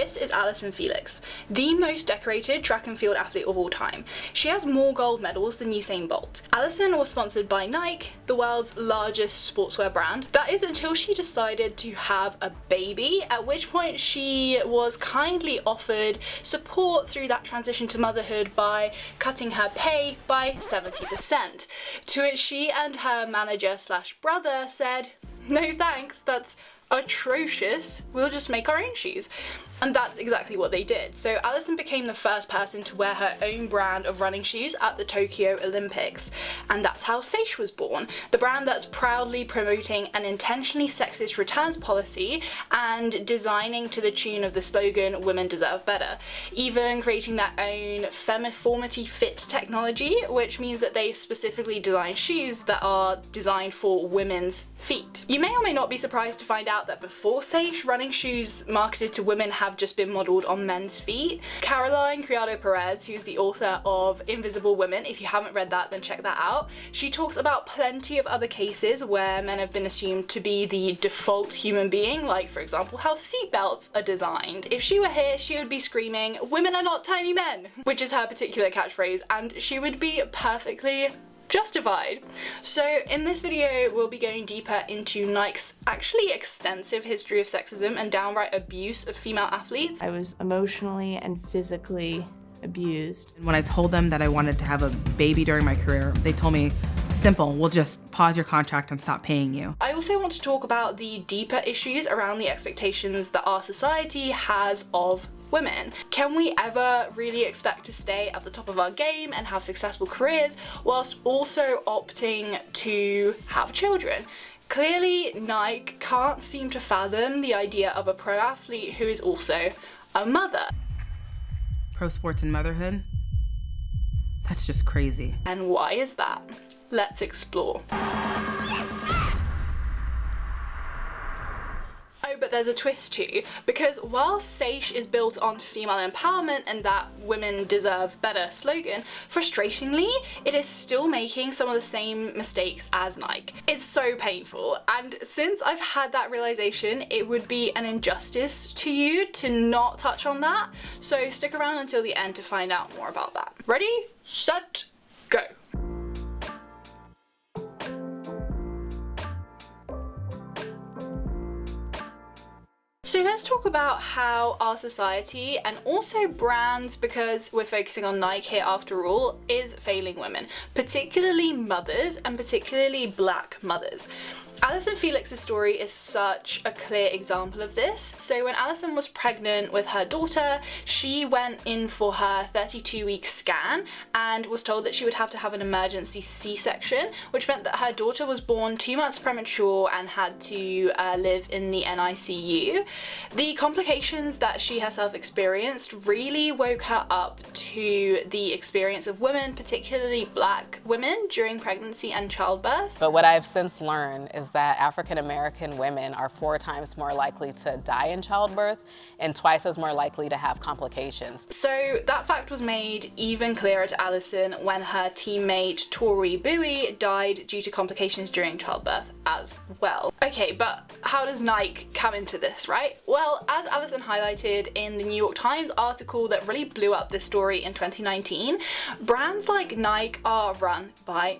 This is Allyson Felix, the most decorated track and field athlete of all time. She has more gold medals than Usain Bolt. Allyson was sponsored by Nike, the world's largest sportswear brand. That is until she decided to have a baby, at which point she was kindly offered support through that transition to motherhood by cutting her pay by 70%, to which she and her manager / brother said, "No thanks, that's atrocious, we'll just make our own shoes." And that's exactly what they did. So Allyson became the first person to wear her own brand of running shoes at the Tokyo Olympics. And that's how Saysh was born, the brand that's proudly promoting an intentionally sexist returns policy and designing to the tune of the slogan, "Women deserve better," even creating their own femiformity fit technology, which means that they specifically design shoes that are designed for women's feet. You may or may not be surprised to find out that before Saysh, running shoes marketed to women have just been modelled on men's feet. Caroline Criado Perez, who's the author of Invisible Women, if you haven't read that, then check that out. She talks about plenty of other cases where men have been assumed to be the default human being, like for example how seatbelts are designed. If she were here, she would be screaming, "Women are not tiny men," which is her particular catchphrase, and she would be perfectly justified. So in this video we'll be going deeper into Nike's actually extensive history of sexism and downright abuse of female athletes. I was emotionally and physically abused. When I told them that I wanted to have a baby during my career, they told me, "Simple, we'll just pause your contract and stop paying you." I also want to talk about the deeper issues around the expectations that our society has of women. Can we ever really expect to stay at the top of our game and have successful careers whilst also opting to have children? Clearly, Nike can't seem to fathom the idea of a pro athlete who is also a mother. Pro sports and motherhood? That's just crazy. And why is that? Let's explore. Oh, but there's a twist too, because while Saysh is built on female empowerment and that women deserve better slogan, frustratingly, it is still making some of the same mistakes as Nike. It's so painful, and since I've had that realization, it would be an injustice to you to not touch on that, so stick around until the end to find out more about that. Ready, set, go. So let's talk about how our society and also brands, because we're focusing on Nike here after all, is failing women, particularly mothers and particularly black mothers. Allyson Felix's story is such a clear example of this. So when Allyson was pregnant with her daughter, she went in for her 32-week scan and was told that she would have to have an emergency C-section, which meant that her daughter was born 2 months premature and had to live in the NICU. The complications that she herself experienced really woke her up to the experience of women, particularly black women, during pregnancy and childbirth. But what I've since learned is that African American women are 4 times more likely to die in childbirth and twice as more likely to have complications. So that fact was made even clearer to Allyson when her teammate Tori Bowie died due to complications during childbirth as well. Okay, but how does Nike come into this, right? Well, as Allyson highlighted in the New York Times article that really blew up this story in 2019, brands like Nike are run by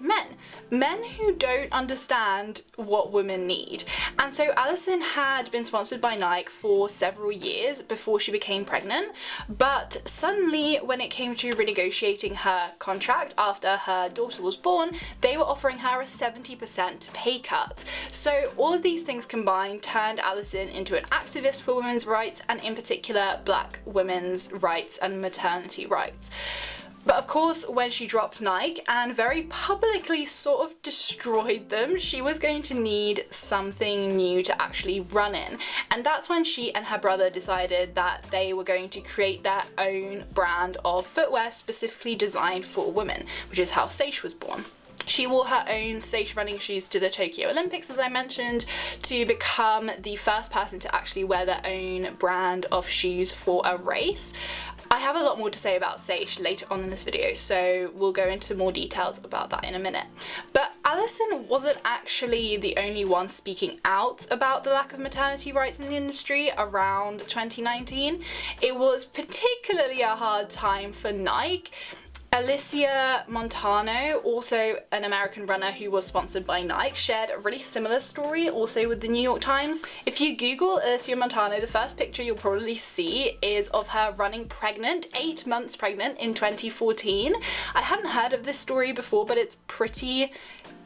men who don't understand what women need. And so Allyson had been sponsored by Nike for several years before she became pregnant, but suddenly when it came to renegotiating her contract after her daughter was born, they were offering her a 70% pay cut. So all of these things combined turned Allyson into an activist for women's rights, and in particular black women's rights and maternity rights. But of course, when she dropped Nike and very publicly sort of destroyed them, she was going to need something new to actually run in. And that's when she and her brother decided that they were going to create their own brand of footwear specifically designed for women, which is how Saysh was born. She wore her own Saysh running shoes to the Tokyo Olympics, as I mentioned, to become the first person to actually wear their own brand of shoes for a race. I have a lot more to say about Saysh later on in this video, so we'll go into more details about that in a minute. But Allyson wasn't actually the only one speaking out about the lack of maternity rights in the industry around 2019. It was particularly a hard time for Nike. Alysia Montano, also an American runner who was sponsored by Nike, shared a really similar story also with the New York Times. If you Google Alysia Montano, the first picture you'll probably see is of her running pregnant, 8 months pregnant in 2014. I hadn't heard of this story before, but it's pretty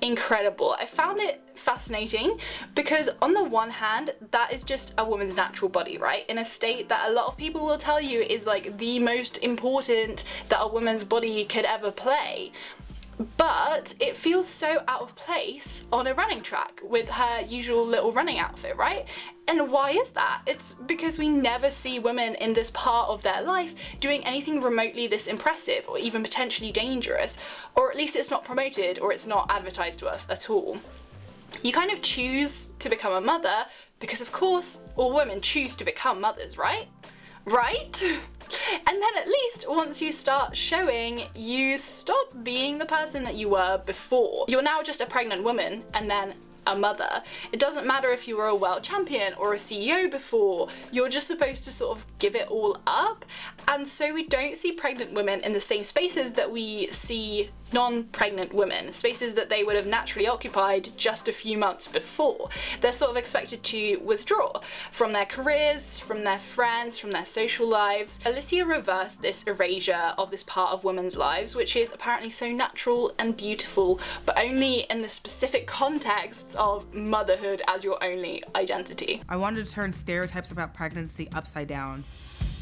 incredible. I found it fascinating because on the one hand, that is just a woman's natural body, right? In a state that a lot of people will tell you is like the most important that a woman's body could ever play. But it feels so out of place on a running track with her usual little running outfit, right? And why is that? It's because we never see women in this part of their life doing anything remotely this impressive or even potentially dangerous, or at least it's not promoted or it's not advertised to us at all. You kind of choose to become a mother because, of course, all women choose to become mothers, right? Right? And then at least once you start showing, you stop being the person that you were before. You're now just a pregnant woman and then a mother. It doesn't matter if you were a world champion or a CEO before, you're just supposed to sort of give it all up. And so we don't see pregnant women in the same spaces that we see non-pregnant women, spaces that they would have naturally occupied just a few months before. They're sort of expected to withdraw from their careers, from their friends, from their social lives. Alysia reversed this erasure of this part of women's lives, which is apparently so natural and beautiful, but only in the specific contexts of motherhood as your only identity. I wanted to turn stereotypes about pregnancy upside down.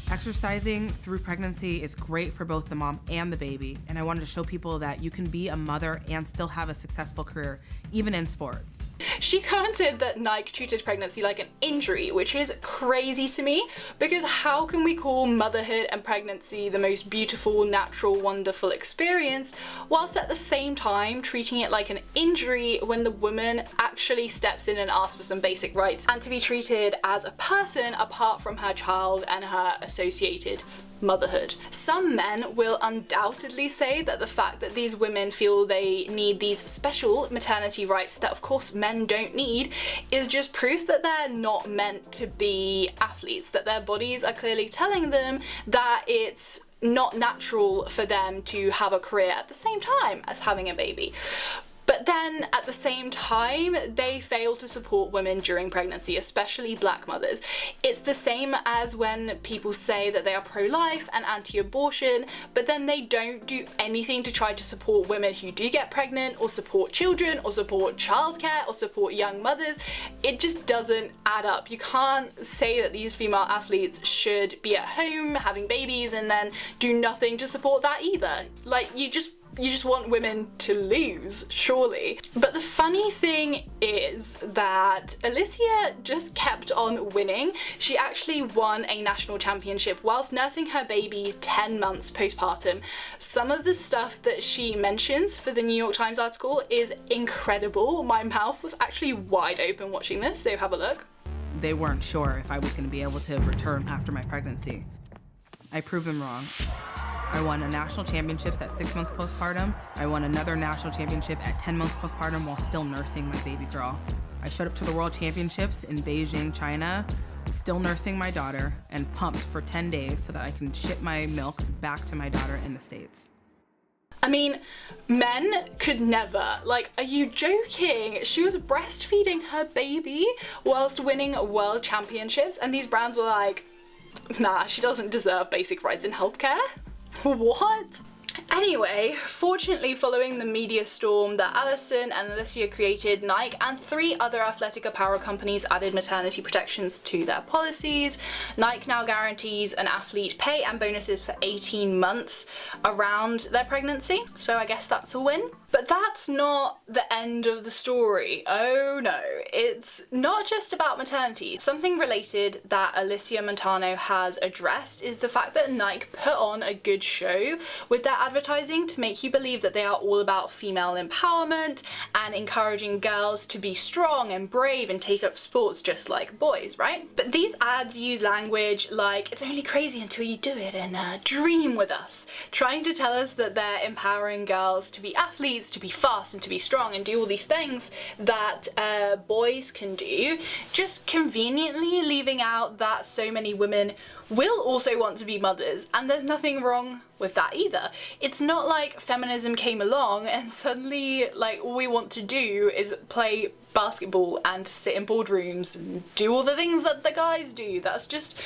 Exercising through pregnancy is great for both the mom and the baby, and I wanted to show people that you can be a mother and still have a successful career, even in sports. She commented that Nike treated pregnancy like an injury, which is crazy to me, because how can we call motherhood and pregnancy the most beautiful, natural, wonderful experience, whilst at the same time treating it like an injury when the woman actually steps in and asks for some basic rights and to be treated as a person apart from her child and her associated motherhood. Some men will undoubtedly say that the fact that these women feel they need these special maternity rights that of course men don't need is just proof that they're not meant to be athletes, that their bodies are clearly telling them that it's not natural for them to have a career at the same time as having a baby. But then at the same time, they fail to support women during pregnancy, especially black mothers. It's the same as when people say that they are pro-life and anti-abortion, but then they don't do anything to try to support women who do get pregnant, or support children, or support childcare, or support young mothers. It just doesn't add up. You can't say that these female athletes should be at home having babies and then do nothing to support that either. Like, you just want women to lose, surely. But the funny thing is that Alysia just kept on winning. She actually won a national championship whilst nursing her baby 10 months postpartum. Some of the stuff that she mentions for the New York Times article is incredible. My mouth was actually wide open watching this, so have a look. They weren't sure if I was going to be able to return after my pregnancy. I proved them wrong. I won a national championships at 6 months postpartum. I won another national championship at 10 months postpartum while still nursing my baby girl. I showed up to the World Championships in Beijing, China, still nursing my daughter, and pumped for 10 days so that I can ship my milk back to my daughter in the States. I mean, men could never. Like, are you joking? She was breastfeeding her baby whilst winning world championships, and these brands were like, nah, she doesn't deserve basic rights in healthcare. What? Anyway, fortunately, following the media storm that Allyson and Alysia created, Nike and 3 other athletic apparel companies added maternity protections to their policies. Nike now guarantees an athlete pay and bonuses for 18 months around their pregnancy, so I guess that's a win. But that's not the end of the story. Oh no, it's not just about maternity. Something related that Alysia Montano has addressed is the fact that Nike put on a good show with their advertising to make you believe that they are all about female empowerment and encouraging girls to be strong and brave and take up sports just like boys, right? But these ads use language like, it's only crazy until you do it and dream with us, trying to tell us that they're empowering girls to be athletes, to be fast and to be strong and do all these things that boys can do, just conveniently leaving out that so many women will also want to be mothers, and there's nothing wrong with that either. It's not like feminism came along and suddenly like all we want to do is play basketball and sit in boardrooms and do all the things that the guys do. That's just,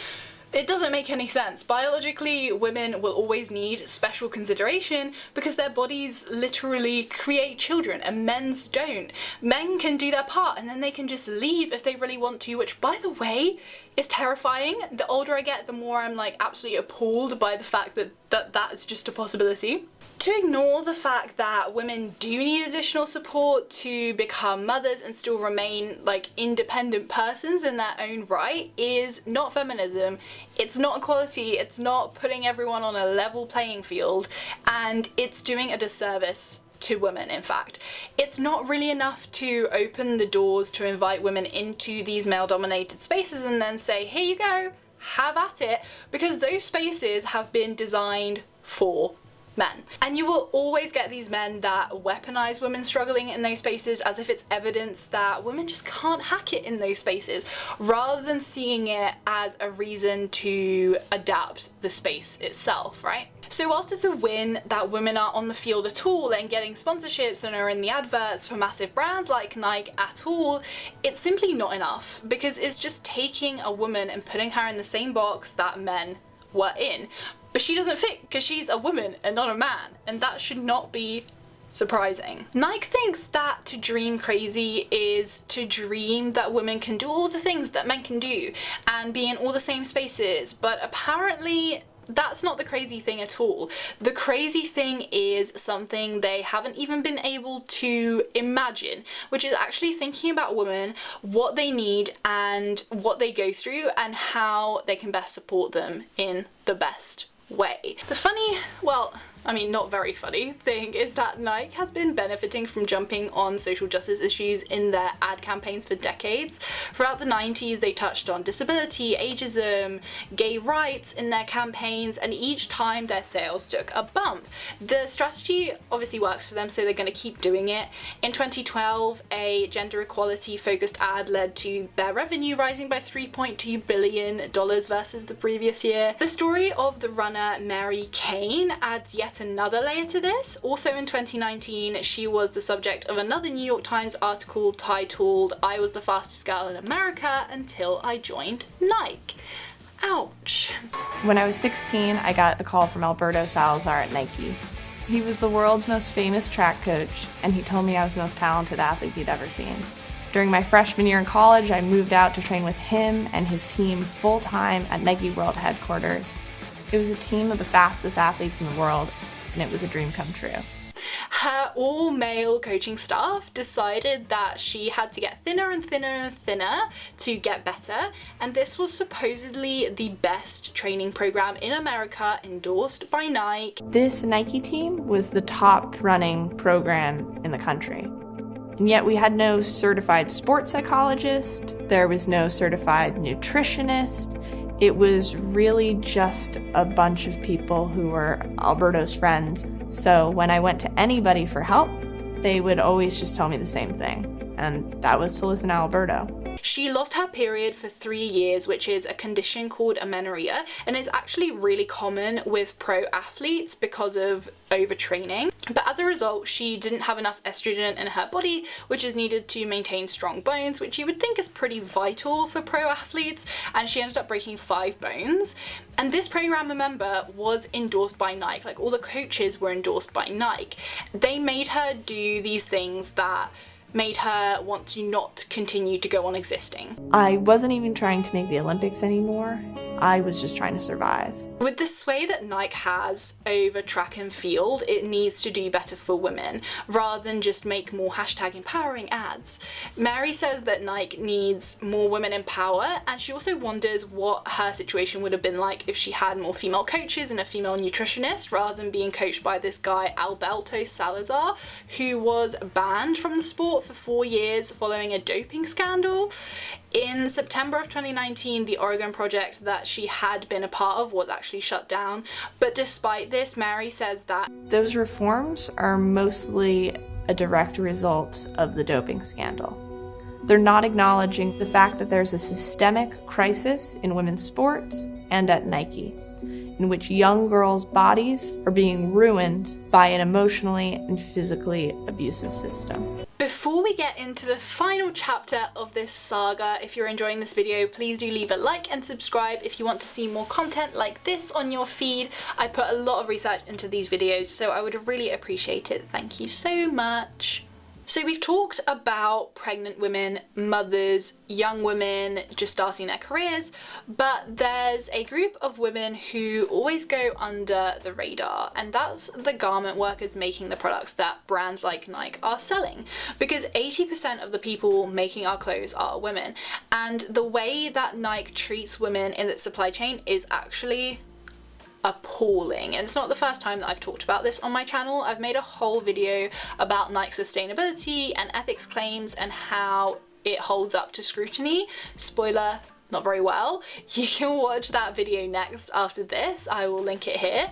it doesn't make any sense. Biologically, women will always need special consideration because their bodies literally create children and men's don't. Men can do their part and then they can just leave if they really want to, which, by the way, is terrifying. The older I get, the more I'm like absolutely appalled by the fact that that is just a possibility. To ignore the fact that women do need additional support to become mothers and still remain like independent persons in their own right is not feminism, it's not equality, it's not putting everyone on a level playing field, and it's doing a disservice to women. In fact, it's not really enough to open the doors to invite women into these male-dominated spaces and then say, here you go, have at it, because those spaces have been designed for men. And you will always get these men that weaponize women struggling in those spaces as if it's evidence that women just can't hack it in those spaces, rather than seeing it as a reason to adapt the space itself, right? So whilst it's a win that women are on the field at all and getting sponsorships and are in the adverts for massive brands like Nike at all, it's simply not enough, because it's just taking a woman and putting her in the same box that men were in. But she doesn't fit because she's a woman and not a man, and that should not be surprising. Nike thinks that to dream crazy is to dream that women can do all the things that men can do and be in all the same spaces, but apparently that's not the crazy thing at all. The crazy thing is something they haven't even been able to imagine, which is actually thinking about women, what they need and what they go through, and how they can best support them in the best way. The funny, well, I mean, not very funny thing is that Nike has been benefiting from jumping on social justice issues in their ad campaigns for decades. Throughout the 90s, they touched on disability, ageism, gay rights in their campaigns, and each time their sales took a bump. The strategy obviously works for them, so they're going to keep doing it. In 2012, a gender equality focused ad led to their revenue rising by $3.2 billion versus the previous year. The story of the runner Mary Cain adds yet another layer to this. Also in 2019, she was the subject of another New York Times article titled, "I was the fastest girl in America until I joined Nike." Ouch. When I was 16, I got a call from Alberto Salazar at Nike. He was the world's most famous track coach, and he told me I was the most talented athlete he'd ever seen. During my freshman year in college, I moved out to train with him and his team full-time at Nike World Headquarters. It was a team of the fastest athletes in the world, and it was a dream come true. Her all-male coaching staff decided that she had to get thinner and thinner and thinner to get better, and this was supposedly the best training program in America, endorsed by Nike. This Nike team was the top running program in the country. And yet we had no certified sports psychologist, there was no certified nutritionist. It was really just a bunch of people who were Alberto's friends. So when I went to anybody for help, they would always just tell me the same thing, and that was to listen to Alberto. She lost her period for 3 years, which is a condition called amenorrhea, and is actually really common with pro athletes because of overtraining. But as a result, she didn't have enough estrogen in her body, which is needed to maintain strong bones, which you would think is pretty vital for pro athletes, and she ended up breaking 5 bones. And this program, remember, was endorsed by Nike. Like, all the coaches were endorsed by Nike. They made her do these things that made her want to not continue to go on existing. I wasn't even trying to make the Olympics anymore. I was just trying to survive. With the sway that Nike has over track and field, it needs to do better for women, rather than just make more #empowering ads. Mary says that Nike needs more women in power, and she also wonders what her situation would have been like if she had more female coaches and a female nutritionist, rather than being coached by this guy Alberto Salazar, who was banned from the sport for 4 years following a doping scandal. In September of 2019, the Oregon project that she had been a part of was actually shut down. But despite this, Mary says that those reforms are mostly a direct result of the doping scandal. They're not acknowledging the fact that there's a systemic crisis in women's sports and at Nike, in which young girls' bodies are being ruined by an emotionally and physically abusive system. Before we get into the final chapter of this saga, if you're enjoying this video, please do leave a like and subscribe if you want to see more content like this on your feed. I put a lot of research into these videos, so I would really appreciate it. Thank you so much. So we've talked about pregnant women, mothers, young women just starting their careers, but there's a group of women who always go under the radar, and that's the garment workers making the products that brands like Nike are selling, because 80% of the people making our clothes are women, and the way that Nike treats women in its supply chain is actually appalling. And it's not the first time that I've talked about this on my channel. I've made a whole video about Nike sustainability and ethics claims and how it holds up to scrutiny. Spoiler, not very well. You can watch that video next after this. I will link it here.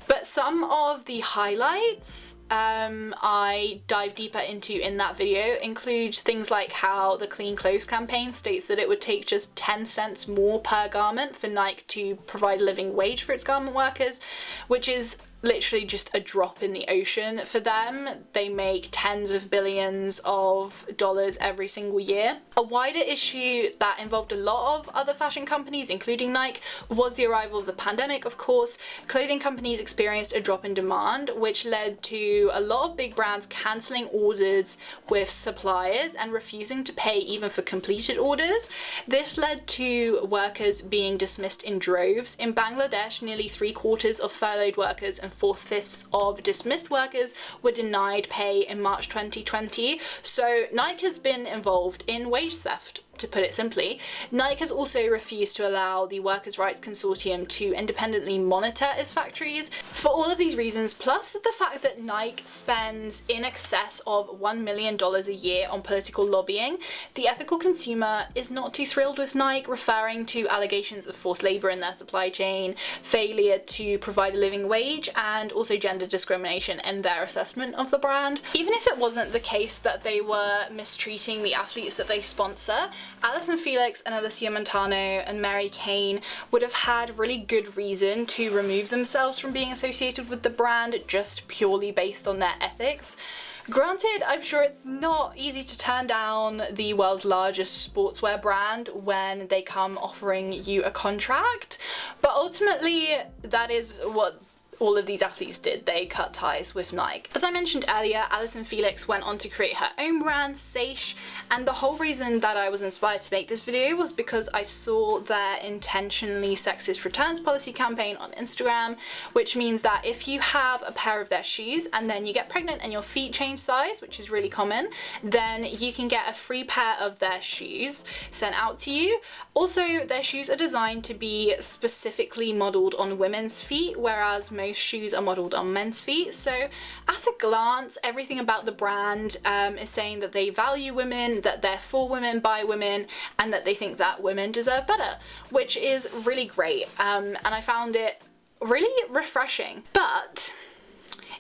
But some of the highlights I dive deeper into in that video include things like how the Clean Clothes campaign states that it would take just 10 cents more per garment for Nike to provide a living wage for its garment workers, which is literally just a drop in the ocean for them. They make tens of billions of dollars every single year. A wider issue that involved a lot of other fashion companies, including Nike, was the arrival of the pandemic, of course. Clothing companies experienced a drop in demand, which led to a lot of big brands cancelling orders with suppliers and refusing to pay even for completed orders. This led to workers being dismissed in droves. In Bangladesh, nearly 3/4 of furloughed workers and 4/5 of dismissed workers were denied pay in March 2020. So Nike has been involved in wage theft, to put it simply. Nike has also refused to allow the Workers' Rights Consortium to independently monitor its factories. For all of these reasons, plus the fact that Nike spends in excess of $1 million a year on political lobbying, the ethical consumer is not too thrilled with Nike, referring to allegations of forced labour in their supply chain, failure to provide a living wage, and also gender discrimination in their assessment of the brand. Even if it wasn't the case that they were mistreating the athletes that they sponsor, Allyson Felix and Alysia Montano and Cain would have had really good reason to remove themselves from being associated with the brand just purely based on their ethics. Granted, I'm sure it's not easy to turn down the world's largest sportswear brand when they come offering you a contract, but ultimately that is what all of these athletes did. They cut ties with Nike. As I mentioned earlier, Allyson Felix went on to create her own brand, Saysh, and the whole reason that I was inspired to make this video was because I saw their intentionally sexist returns policy campaign on Instagram, which means that if you have a pair of their shoes and then you get pregnant and your feet change size, which is really common, then you can get a free pair of their shoes sent out to you. Also, their shoes are designed to be specifically modelled on women's feet, whereas most shoes are modelled on men's feet. So at a glance, everything about the brand is saying that they value women, that they're for women, by women, and that they think that women deserve better, which is really great. And I found it really refreshing. But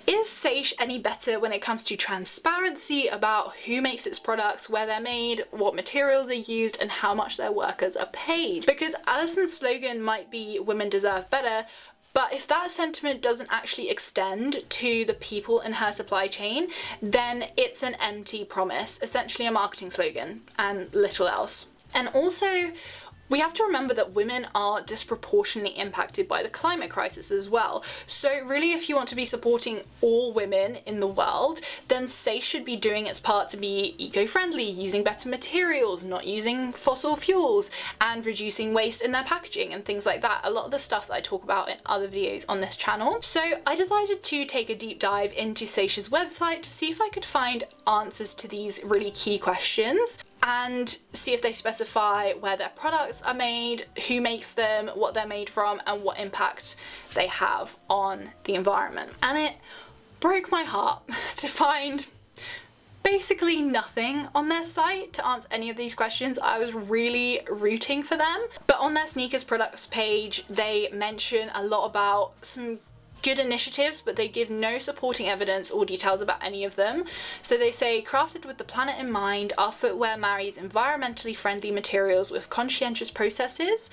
is Saysh any better when it comes to transparency about who makes its products, where they're made, what materials are used, and how much their workers are paid? Because Allyson's slogan might be "women deserve better," but if that sentiment doesn't actually extend to the people in her supply chain, then it's an empty promise, essentially a marketing slogan, and little else. And also, We have to remember that women are disproportionately impacted by the climate crisis as well. So really, if you want to be supporting all women in the world, then Saysh should be doing its part to be eco-friendly, using better materials, not using fossil fuels, and reducing waste in their packaging and things like that. A lot of the stuff that I talk about in other videos on this channel. So I decided to take a deep dive into Saysh's website to see if I could find answers to these really key questions, and see if they specify where their products are made, who makes them, what they're made from, and what impact they have on the environment. And it broke my heart to find basically nothing on their site to answer any of these questions. I was really rooting for them. But on their sneakers products page, they mention a lot about some good initiatives, but they give no supporting evidence or details about any of them. So they say, crafted with the planet in mind, our footwear marries environmentally friendly materials with conscientious processes.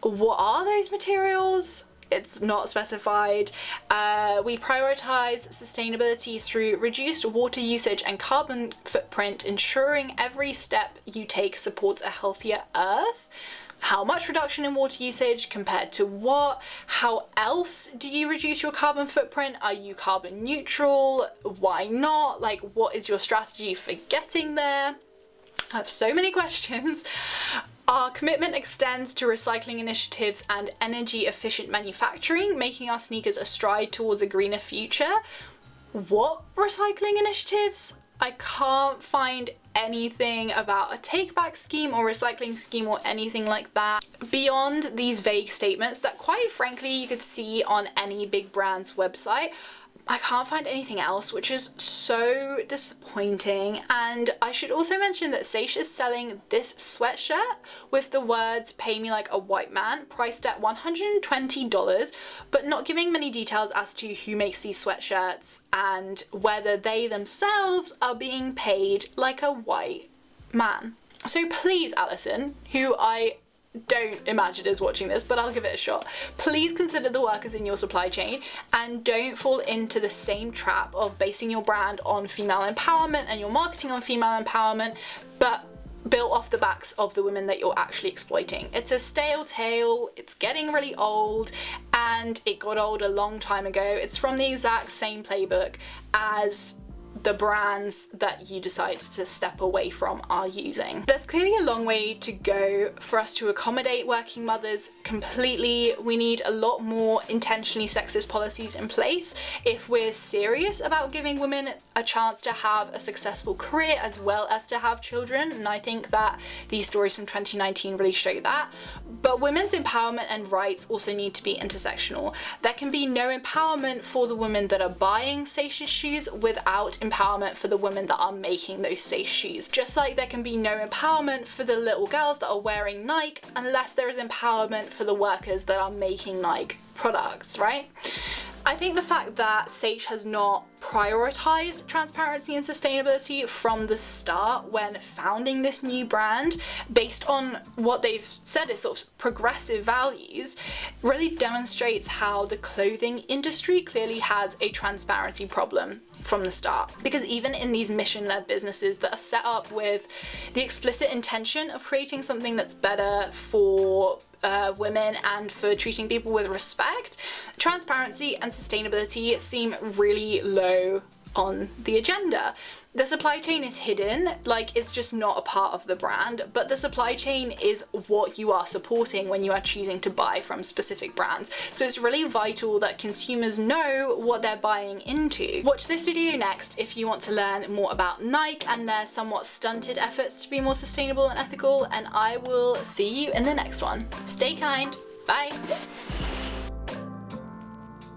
What are those materials? It's not specified. We prioritize sustainability through reduced water usage and carbon footprint, ensuring every step you take supports a healthier earth. How much reduction in water usage compared to what? How else do you reduce your carbon footprint? Are you carbon neutral? Why not? Like, what is your strategy for getting there? I have so many questions. Our commitment extends to recycling initiatives and energy efficient manufacturing, making our sneakers a stride towards a greener future. What recycling initiatives? I can't find anything about a take-back scheme or recycling scheme or anything like that beyond these vague statements that, quite frankly, you could see on any big brand's website. I can't find anything else, which is so disappointing. And I should also mention that Saysh is selling this sweatshirt with the words "pay me like a white man," priced at $120, but not giving many details as to who makes these sweatshirts and whether they themselves are being paid like a white man. So please, Allyson, who I don't imagine is watching this, but I'll give it a shot. Please consider the workers in your supply chain and don't fall into the same trap of basing your brand on female empowerment and your marketing on female empowerment, but built off the backs of the women that you're actually exploiting. It's a stale tale, it's getting really old, and it got old a long time ago. It's from the exact same playbook as the brands that you decided to step away from are using. There's clearly a long way to go for us to accommodate working mothers completely. We need a lot more intentionally sexist policies in place if we're serious about giving women a chance to have a successful career as well as to have children, and I think that these stories from 2019 really show that. But women's empowerment and rights also need to be intersectional. There can be no empowerment for the women that are buying Saysh's shoes without empowerment for the women that are making those Saysh shoes. Just like there can be no empowerment for the little girls that are wearing Nike unless there is empowerment for the workers that are making Nike products, right? I think the fact that Saysh has not prioritized transparency and sustainability from the start when founding this new brand, based on what they've said is sort of progressive values, really demonstrates how the clothing industry clearly has a transparency problem from the start. Because even in these mission-led businesses that are set up with the explicit intention of creating something that's better for women and for treating people with respect, transparency and sustainability seem really low on the agenda. The supply chain is hidden, like it's just not a part of the brand, but the supply chain is what you are supporting when you are choosing to buy from specific brands. So it's really vital that consumers know what they're buying into. Watch this video next if you want to learn more about Nike and their somewhat stunted efforts to be more sustainable and ethical, and I will see you in the next one. Stay kind, bye.